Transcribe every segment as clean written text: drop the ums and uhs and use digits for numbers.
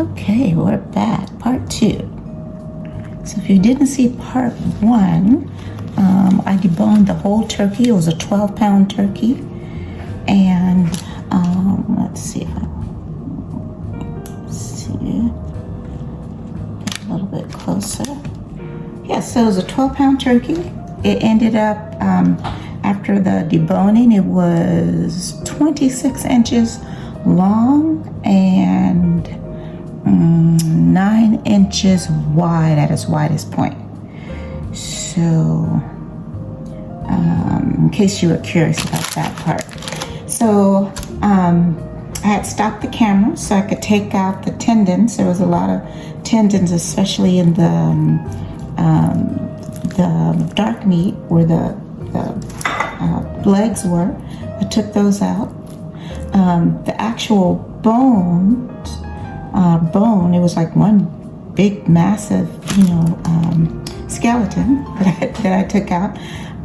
Okay, we're back, part 2. So if you didn't see part 1, I deboned the whole turkey. It was a 12-pound turkey. And let's see if I see a little bit closer. Yeah, so it was a 12-pound turkey. It ended up, after the deboning, it was 26 inches long and 9 inches wide at its widest point. So, in case you were curious about that part. So, I had stopped the camera so I could take out the tendons. There was a lot of tendons, especially in the dark meat where the legs were. I took those out. The actual bone, it was like one big, massive, skeleton that I took out.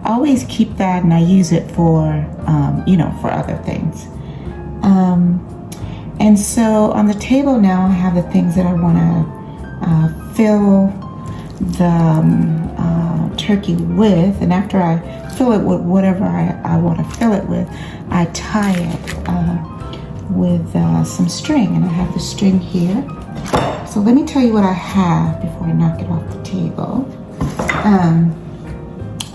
I always keep that and I use it for, for other things. And so on the table now, I have the things that I want to fill the turkey with. And after I fill it with whatever I want to fill it with, I tie it with some string. And I have the string here. So let me tell you what I have before I knock it off the table.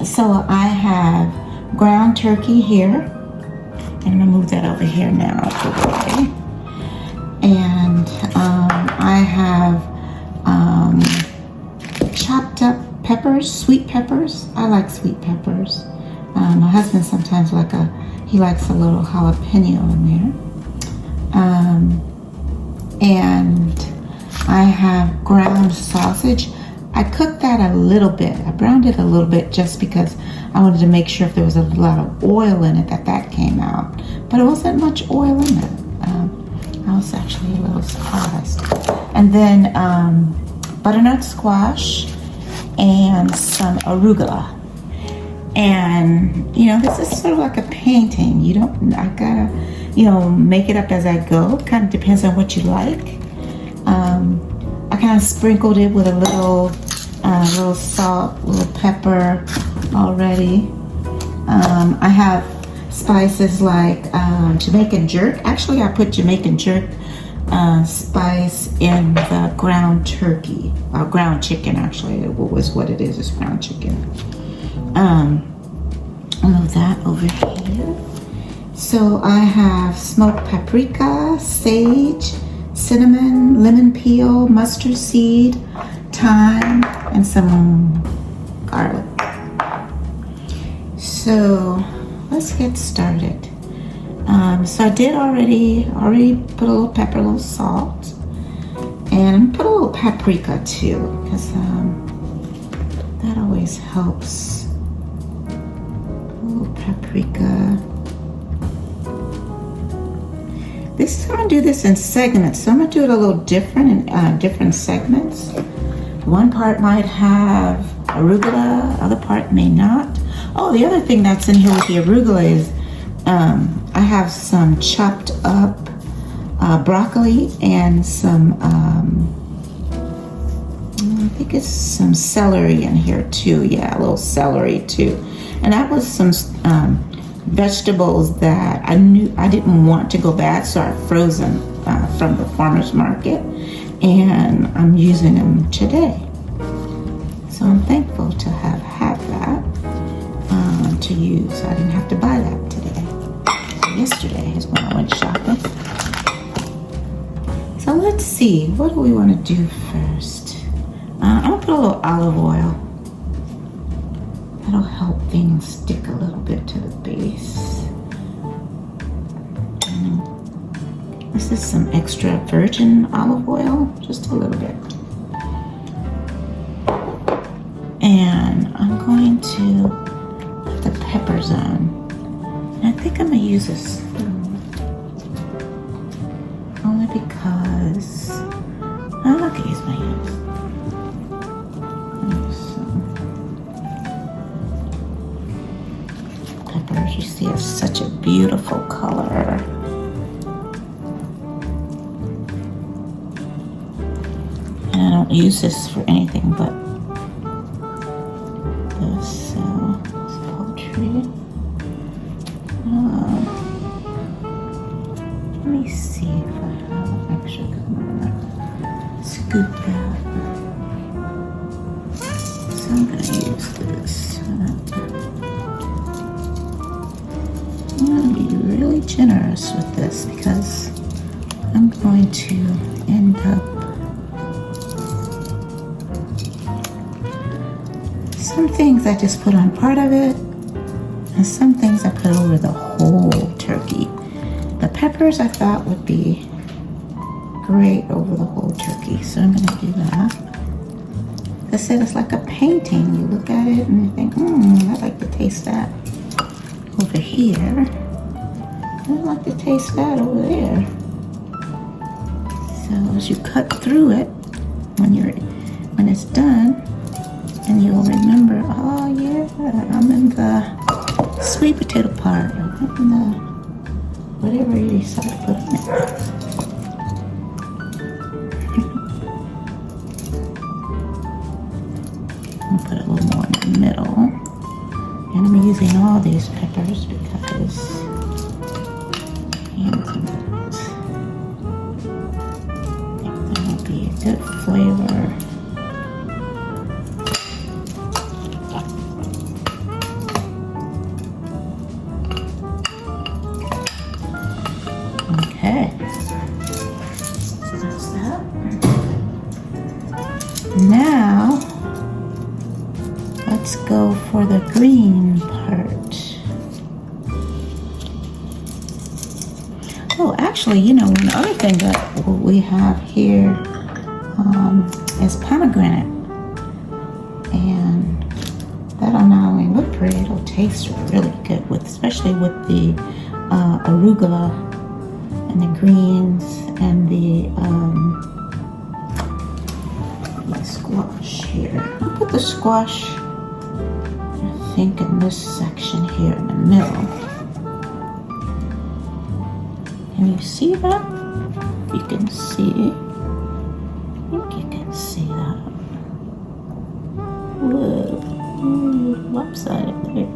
So I have ground turkey here. And I'm gonna move that over here now. Okay. And I have chopped up peppers, sweet peppers. I like sweet peppers. My husband sometimes he likes a little jalapeno in there. And I have ground sausage. I cooked that a little bit. I browned it a little bit just because I wanted to make sure if there was a lot of oil in it that came out. But it wasn't much oil in it. I was actually a little surprised. And then butternut squash and some arugula. And, this is sort of like a painting. I gotta, make it up as I go. Kind of depends on what you like. I kind of sprinkled it with a little salt, a little pepper already. I have spices like Jamaican jerk. Actually, I put Jamaican jerk spice in the ground turkey, ground chicken. Actually, was what it is ground chicken. I'll move that over here. So I have smoked paprika, sage, cinnamon, lemon peel, mustard seed, thyme, and some garlic. So let's get started. So I did already put a little pepper, a little salt, and put a little paprika too, because that always helps. A little paprika. I'm going to do this in segments, so I'm going to do it a little different in different segments. One part might have arugula, other part may not. Oh, the other thing that's in here with the arugula is I have some chopped up broccoli and some, I think it's some celery in here too. Yeah, a little celery too. And that was some vegetables that I knew I didn't want to go bad, so I froze them from the farmer's market, and I'm using them today. So I'm thankful to have had that to use. I didn't have to buy that today. Yesterday is when I went shopping. So let's see, what do we want to do first? I'm gonna put a little olive oil. That'll help things stick a little bit to the base. This is some extra virgin olive oil, just a little bit. And I'm going to put the peppers on. And I think I'm going to use a spoon. Only because I can use my hands. Peppers, you see, it's such a beautiful color. don't use this for anything but this. So it's poultry. Let me see if I have an extra. I'm gonna scoop that. So I'm gonna use this. I'm gonna be really generous with this because I'm going to end up some things I just put on part of it, and some things I put over the whole turkey. The peppers I thought would be great over the whole turkey, so I'm gonna do that. I said it's like a painting. You look at it and you think, I'd like to taste that over here. I'd like to taste that over there. So as you cut through it, when it's done, and you'll remember, oh yeah, I'm in the sweet potato part. I'm in the whatever you decide to put in it. I'm gonna put a little more in the middle. And I'm using all these peppers because that'll be a good flavor. Okay, that's that. Now, let's go for the green part. Oh, actually, one other thing that we have here is pomegranate. And that'll not only look pretty, it'll taste really good, especially with the arugula and the greens and the squash here. I'll put the squash, I think, in this section here in the middle. Can you see that? You can see. I think you can see that. Whoa, lopsided there.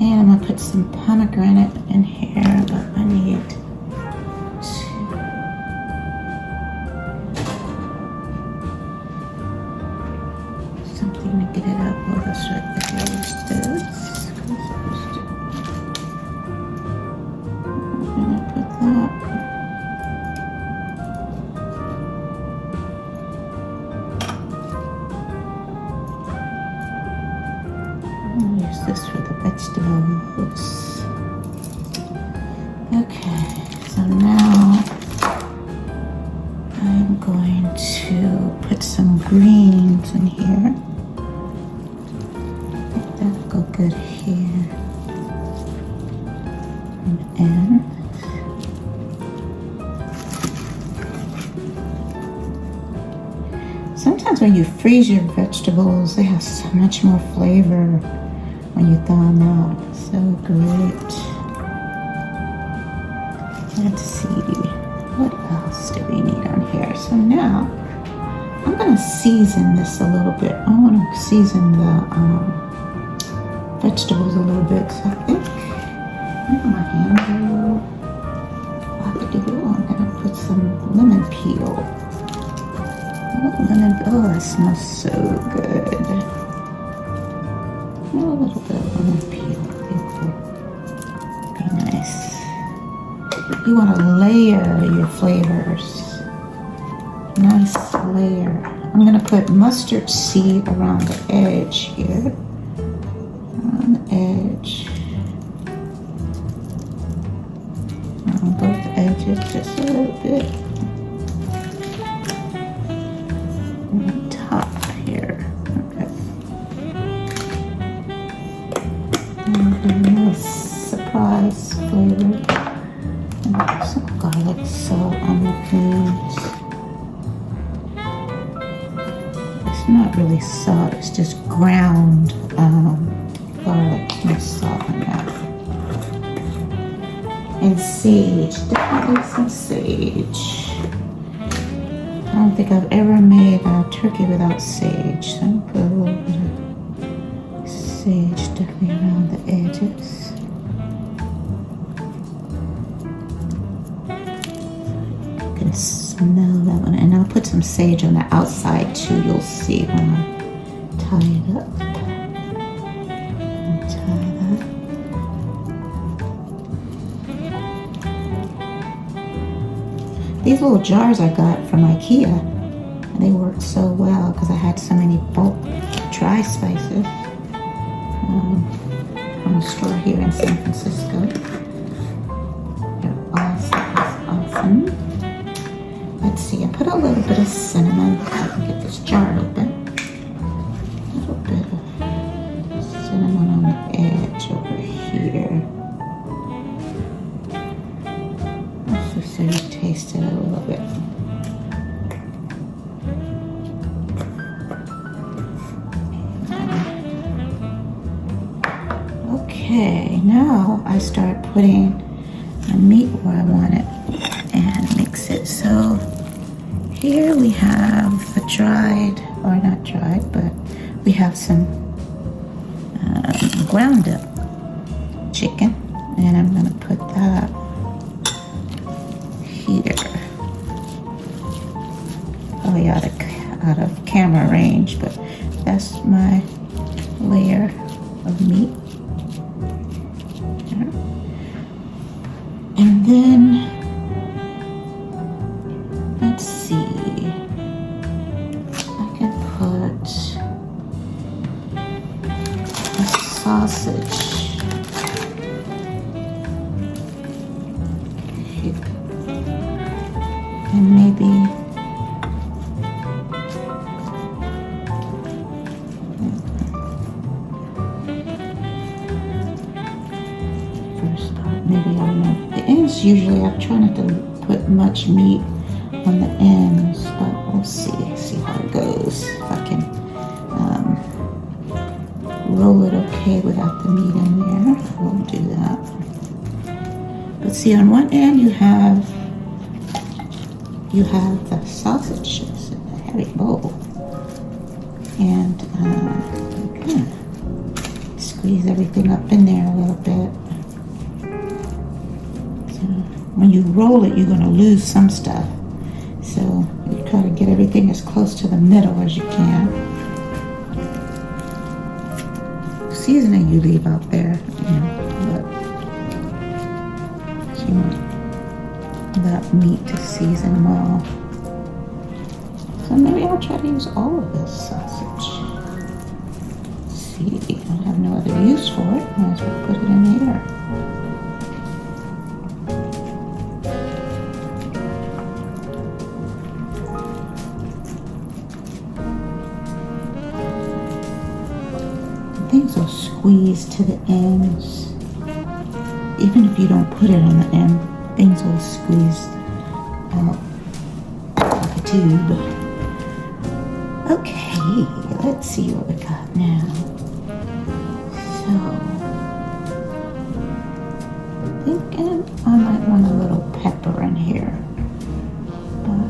And I'm gonna put some pomegranate in here, but I need something to get it up. Well, that's right, there's this. I'm gonna put that. Use this for the vegetables. Okay, so now I'm going to put some greens in here. I think that'll go good here. And sometimes when you freeze your vegetables, they have so much more flavor when you thaw them out. So great. Let's see, what else do we need on here? So now I'm gonna season this a little bit. I want to season the vegetables a little bit. So I think my hands are a little wackadoo. I'm gonna put some lemon peel. Oh, that smells so good. A little bit of lemon peel. Be nice. You want to layer your flavors. Nice layer. I'm going to put mustard seed around the edge here. Around the edge. On both edges, just a little bit. And the top here. Okay. Nice surprise flavor. And some garlic salt on the greens. It's not really salt. It's just ground garlic. No salt in that. And sage. Definitely some sage. I don't think I've ever made a turkey without sage. So I'm gonna put a little bit of sage definitely around the edges. You can smell that one. And I'll put some sage on the outside too. You'll see when I tie it up. Tie that. These little jars I got from IKEA, and they worked so well because I had so many bulk dry spices from a store here in San Francisco. They're awesome. Let's see, I put a little bit of cinnamon. I can get this jar open. A little bit of cinnamon on the edge over here. Let's just say taste it a little bit. Okay, now I start putting my meat where I want it and mix it. So here we have a dried, or not dried, but we have some ground up chicken, and I'm gonna put that here. Probably out of camera range, but that's my layer of meat. And then, let's see, I can put a sausage here. And maybe first part, maybe I don't know. The ends usually I try not to put much meat on the ends, but we'll see how it goes. If I can roll it okay without the meat in there, I will do that. But see, on one end you have the sausage. It's a heavy bowl, and squeeze everything up in there a little bit. So when you roll it, you're going to lose some stuff. So you try to get everything as close to the middle as you can. Seasoning you leave out there, but you want that meat to season well. So maybe I'll try to use all of this sausage. Let's see, I have no other use for it. Might as well put it in here. Things will squeeze to the ends. Even if you don't put it on the end, things will squeeze out like a tube. Okay, let's see what we got now. So, thinking I might want a little pepper in here. But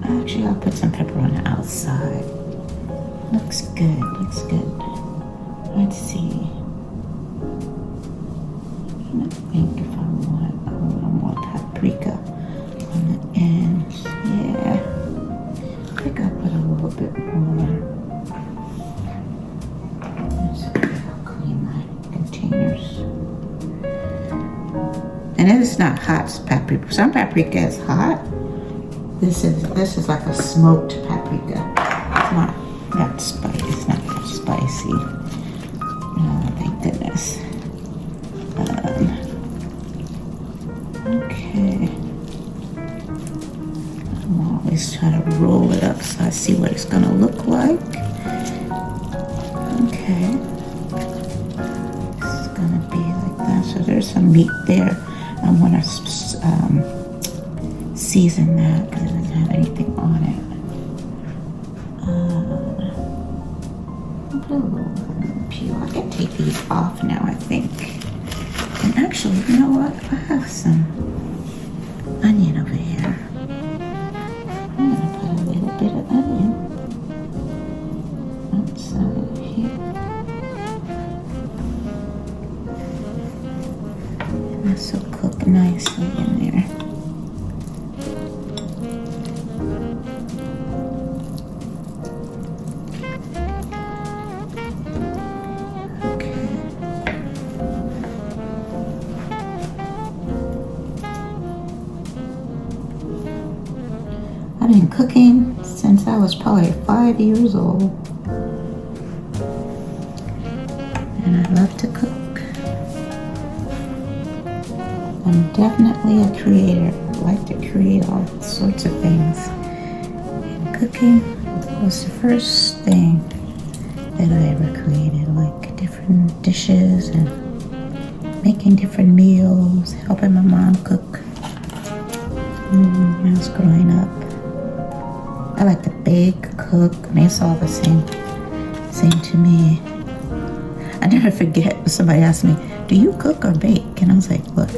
actually I'll put some pepper on the outside. Looks good, looks good. Let's see. I think if I want a little more paprika on the ends. Yeah. I think I'll put a little bit more. I'll clean my containers. And it's not hot paprika. Some paprika is hot. This is like a smoked paprika. It's not that spicy. It's not that spicy. Oh, thank goodness. Okay. I'll always try to roll it up so I see what it's going to look like. Okay. This is going to be like that. So there's some meat there. I want to season that because it doesn't have anything on it. put a little peel. I can take these off now, I think. And actually, you know what? I have some onion over here. I'm gonna put a little bit of onion outside here. And this will cook nicely in there. I've been cooking since I was probably 5 years old. And I love to cook. I'm definitely a creator. I like to create all sorts of things. And cooking was the first thing that I ever created, like different dishes and making different meals, helping my mom cook when I was growing up. I like to bake, cook. I mean, it's all the same to me. I never forget when somebody asked me, do you cook or bake? And I was like, look,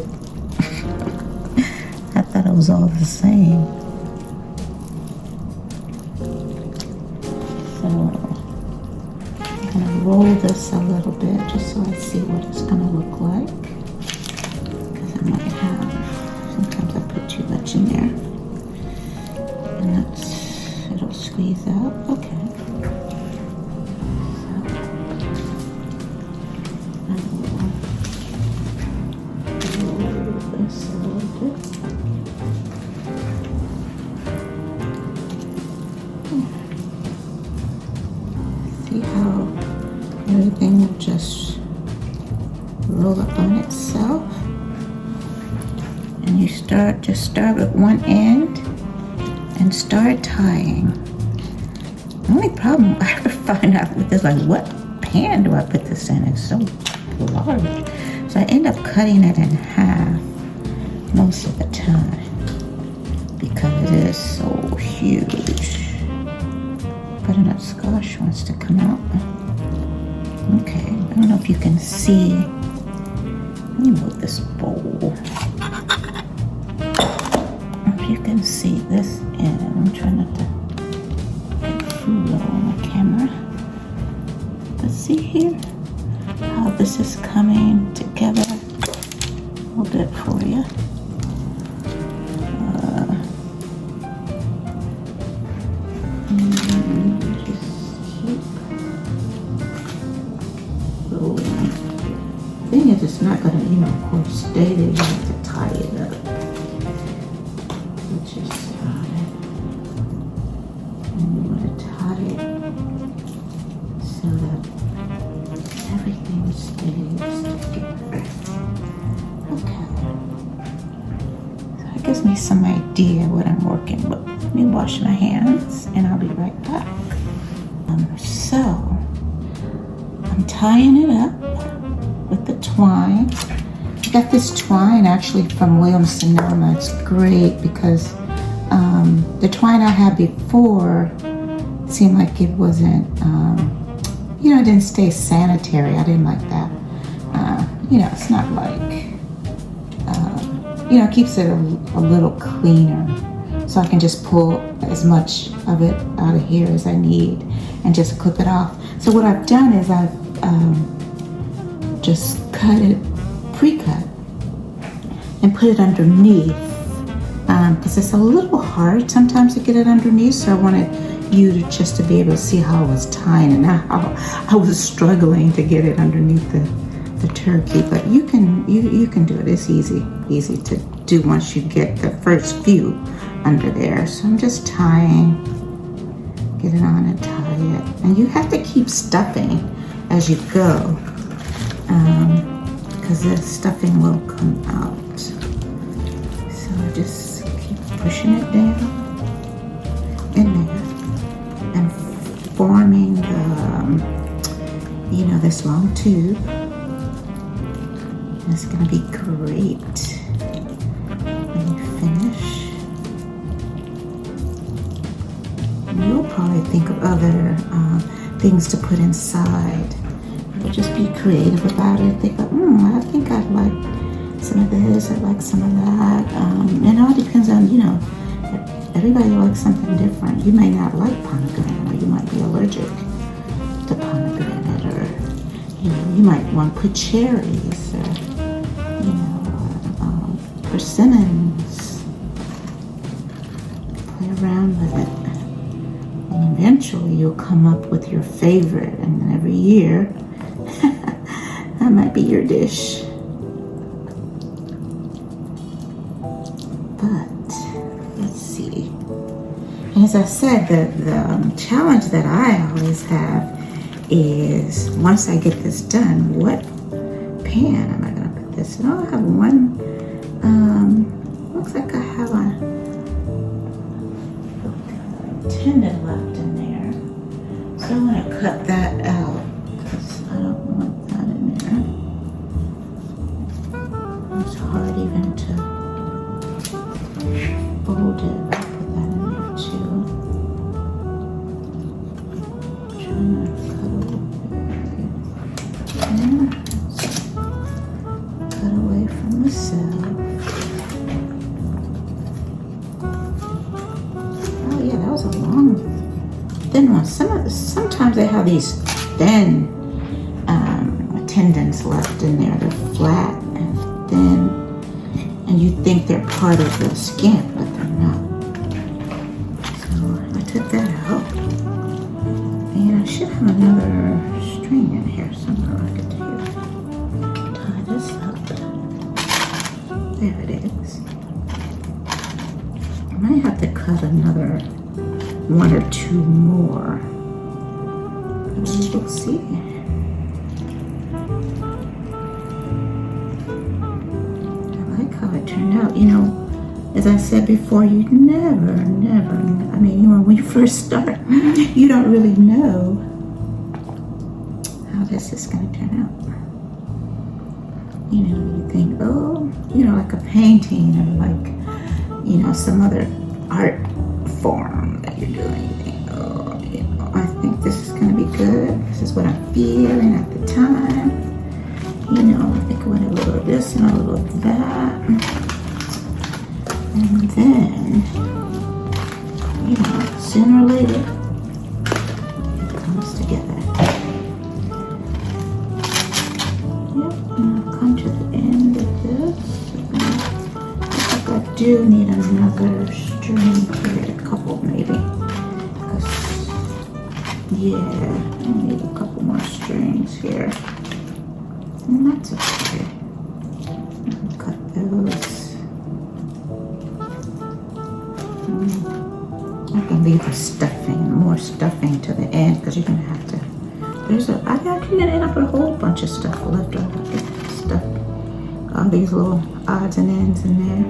I thought it was all the same. So I'm gonna roll this a little bit just so I see what it's gonna look like. Because I might have, sometimes I put too much in there. And it'll squeeze out. Okay. See how everything will just roll up on itself, and you just start with one end and start tying. The only problem I ever find out with this, like, what pan do I put this in? It's so large, so I end up cutting it in half most of the time because it is so huge. Butternut squash wants to come out. Okay, I don't know if you can see. Let me move this bowl. If you can see this end, I'm trying not to get food all on the camera. But see here how this is coming together a little bit for you. The thing is, it's not going to, of course, stay there. You have to tie it up, which is fine. And you want to tie it so that everything stays together. Okay. So that gives me some idea what I'm working with. Let me wash my hands, and I'll be right back. So I'm tying it up with the twine. I got this twine actually from Williams Sonoma. It's great because the twine I had before seemed like it wasn't, it didn't stay sanitary. I didn't like that. It's not like, it keeps it a little cleaner. So I can just pull as much of it out of here as I need and just clip it off. So what I've done is I've just cut it, pre-cut, and put it underneath because it's a little hard sometimes to get it underneath. So I wanted you to just to be able to see how I was tying and how I was struggling to get it underneath the turkey. But you can do it. It's easy to do once you get the first few under there. So I'm just tying, get it on and tie it. And you have to keep stuffing as you go because the stuffing will come out. So I just keep pushing it down in there and forming this long tube. And it's going to be great when you finish. You'll probably think of other things to put inside. But just be creative about it. Think, I think I'd like some of this, I'd like some of that. And it all depends on, everybody likes something different. You may not like pomegranate, or you might be allergic to pomegranate, or, you might want to put cherries, or, persimmons. Play around with it. And eventually you'll come up with your favorite, and then every year, that might be your dish. But let's see. As I said, the challenge that I always have is, once I get this done, what pan am I going to put this in? I have one. Looks like I have a tendon left in there, so I'm going to cut that out because I don't want that in there. It's hard even to fold it. I'll put that in there too. I'm trying to cut a little bit. Cut away from the cell. Oh yeah, that was a long, thin one. Sometimes they have these thin tendons left in there. They're flat and thin, and you think they're part of the skin, but they're not. So I took that out, and I should have another string in here somewhere. I could tie this up. There it is. I might have to cut another one or two more. We'll see. I like how it turned out. As I said before, you never, when you first start, you don't really know how this is going to turn out. You think, like a painting, or like, some other art form that you're doing. You think, I think this is going to be good. This is what I'm feeling at the time. I think I want a little of this and a little of that. And then, sooner or later, it comes together. Yep, and I'll come to the end of this. I do need another string here, a couple maybe. I need a couple more strings here. And that's okay. I'll cut those. I can leave the more stuffing to the end, because you're going to have to. I can end up with a whole bunch of stuff left over. Stuff. All these little odds and ends in there.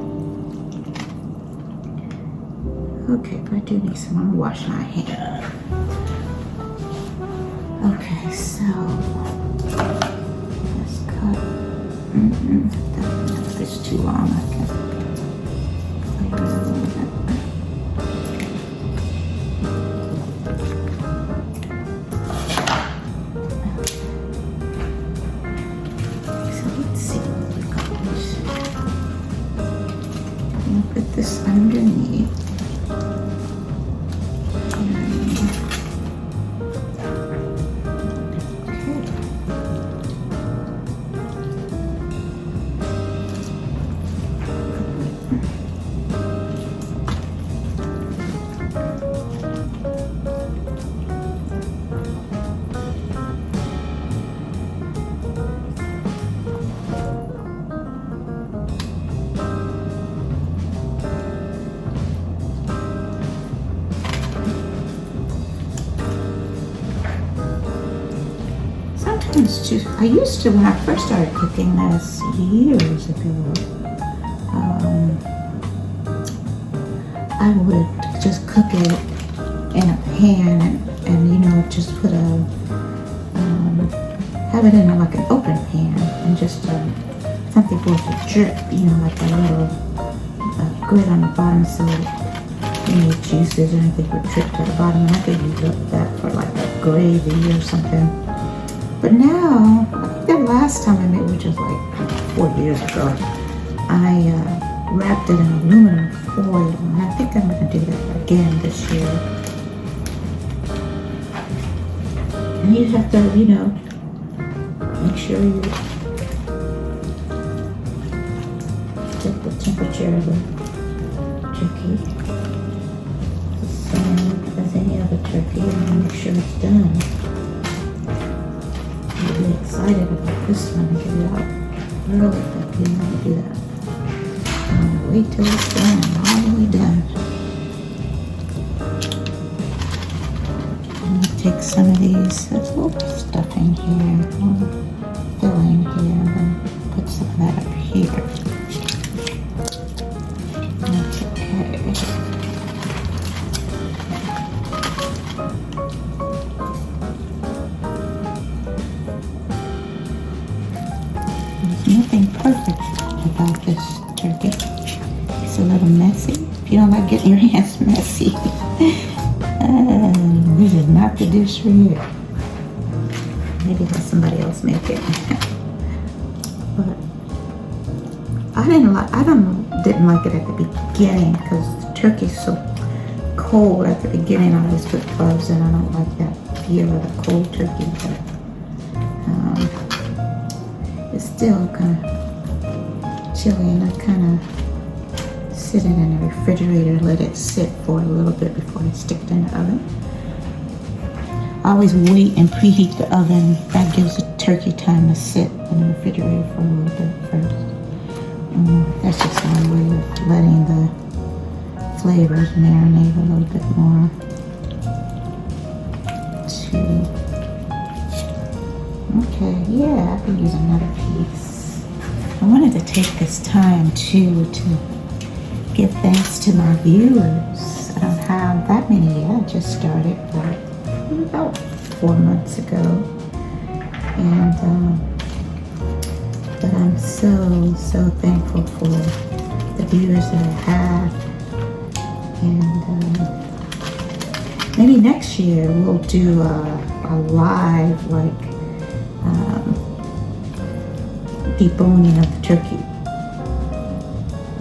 Okay, but I do need some. I'm gonna wash my hands. Okay, so let's cut. If it's too long, I can play around with it. So let's see what we got. I'm gonna put this underneath. I used to, when I first started cooking this years ago, I would just cook it in a pan and just put have it in like an open pan and just something for it to drip, like a little grit on the bottom, so you need juices or anything would drip to the bottom, and I could use that for like a gravy or something. But now, I think the last time I made, which was like 4 years ago, I wrapped it in aluminum foil, and I think I'm going to do that again this year. And you have to, you know, make sure you get the temperature of the turkey the same as any other turkey, and make sure it's done. I'm really excited about this one to get it out early, but we don't want to do that. I'm going to wait till it's done, all the way done. I'm going to take some of these, there's a little stuffing here, a little filling here, and then put some of that up here. That's okay. There's nothing perfect about this turkey. It's a little messy. If you don't like getting your hands messy, this is not the dish for you. Maybe let somebody else make it. But I didn't like it at the beginning because the turkey's so cold at the beginning. I always put gloves in. I don't like that feel of the cold turkey, but it's still kind of chilly, and I kind of sit it in the refrigerator, let it sit for a little bit before I stick it in the oven. I always wait and preheat the oven. That gives the turkey time to sit in the refrigerator for a little bit first. That's just my way of letting the flavors marinate a little bit more. Okay, yeah, I can use another piece. I wanted to take this time too to give thanks to my viewers. I don't have that many yet. I just started about 4 months ago. And but I'm so thankful for the viewers that I have. And maybe next year we'll do a live, like, deboning of the turkey.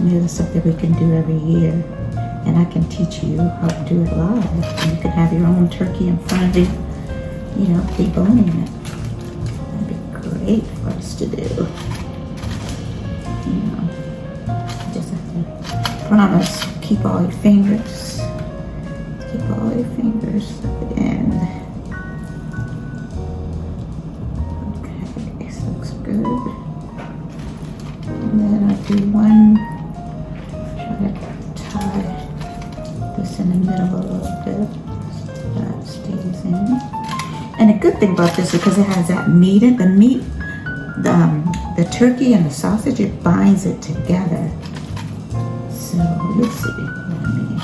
Maybe that's something we can do every year. And I can teach you how to do it live. And you can have your own turkey in front of you, you know, deboning it. That'd be great for us to do. You know, you just have to promise, keep all your fingers. Keep all your fingers at the end. Okay, this looks good. And then I'll do one, try to tie this in the middle a little bit so that stays in. And the good thing about this is because it has that meat in the meat, the turkey and the sausage, it binds it together. So you'll see what I mean.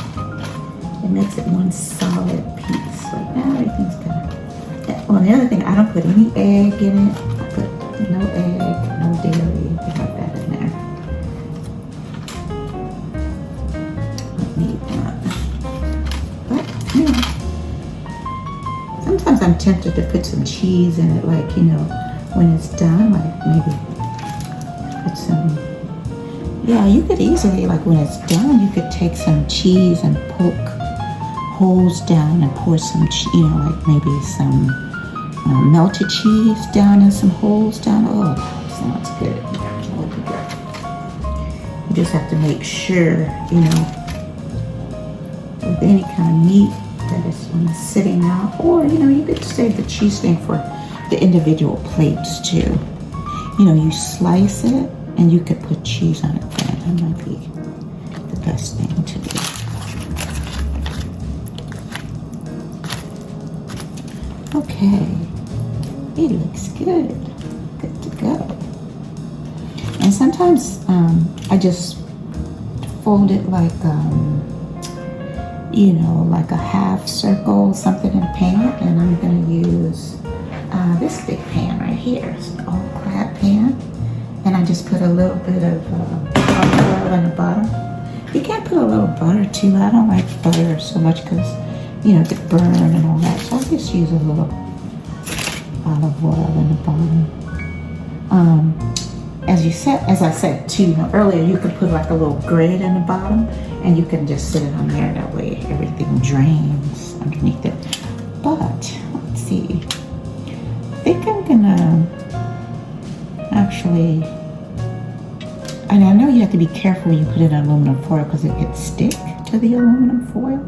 It makes it one solid piece. Like now everything's kind of. Well, the other thing, I don't put any egg in it. I put no egg, no dairy, anything like that in there. Don't need that. But you know, sometimes I'm tempted to put some cheese in it, like, you know, when it's done, like maybe put some. Yeah, you could easily, like when it's done, you could take some cheese and poke holes down and pour some, you know, like maybe some melted cheese down and some holes down. Oh, that sounds good. That would be good. You just have to make sure, you know, with any kind of meat that is when it's sitting out, or, you know, you could save the cheese thing for the individual plates too. You know, you slice it and you could put cheese on it then. That might be the best thing to do. Okay, it looks good. Good to go. And sometimes I just fold it like, you know, like a half circle, something in a pan, and I'm gonna use this big pan right here. It's an all-clad pan, and I just put a little bit of olive oil on the bottom, You can put a little butter too. I don't like butter so much because, you know, it gets burned and all that. So I just use a little olive oil in the bottom. As I said too, you know, earlier, you could put like a little grid in the bottom, and you can just sit it on there. That way, everything drains underneath it. But let's see. I think I'm gonna actually. And I know you have to be careful when you put it in aluminum foil because it could stick to the aluminum foil.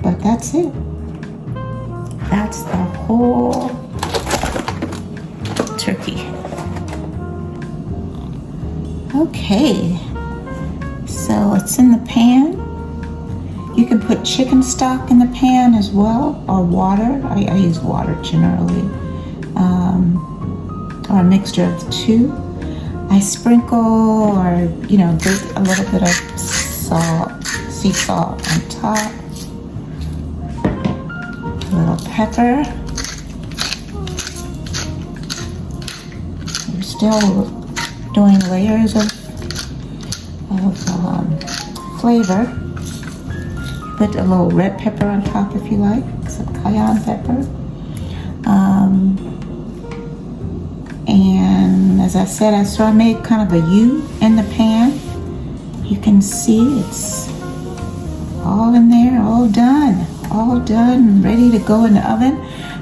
But that's it. That's the whole turkey. Okay, so it's in the pan. You can put chicken stock in the pan as well, or water. I use water generally, or a mixture of the two. I sprinkle or, you know, grate a little bit of salt, sea salt on top. A little pepper. We're still doing layers of flavor. Put a little red pepper on top if you like, some cayenne pepper. And as I said, I made kind of a U in the pan. You can see it's all in there, all done, ready to go in the oven.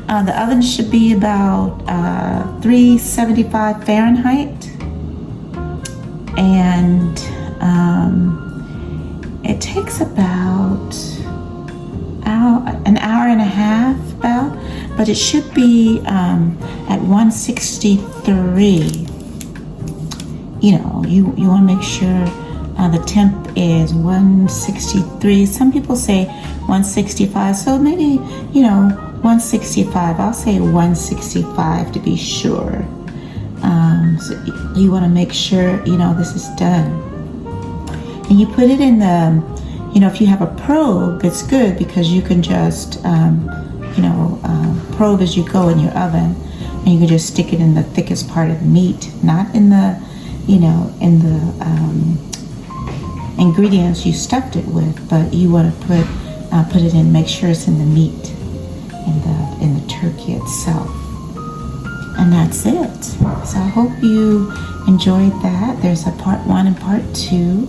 The oven should be about 375 Fahrenheit. And it takes about an hour and a half, but it should be at 163. You know, you want to make sure the temp is 163. Some people say 165, so maybe, you know, 165. I'll say 165 to be sure. So you want to make sure, you know, this is done. And you put it in the, you know, if you have a probe, it's good because you can just, probe as you go in your oven, and you can just stick it in the thickest part of the meat, not in the, you know, in the ingredients you stuffed it with, but you want to put it in, make sure it's in the meat, in the turkey itself. And that's it. So I hope you enjoyed that. There's a part 1 and part 2.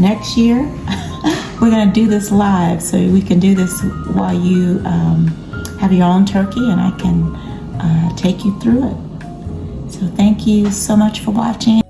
Next year, we're gonna do this live, so we can do this while you have your own turkey, and I can take you through it. So thank you so much for watching.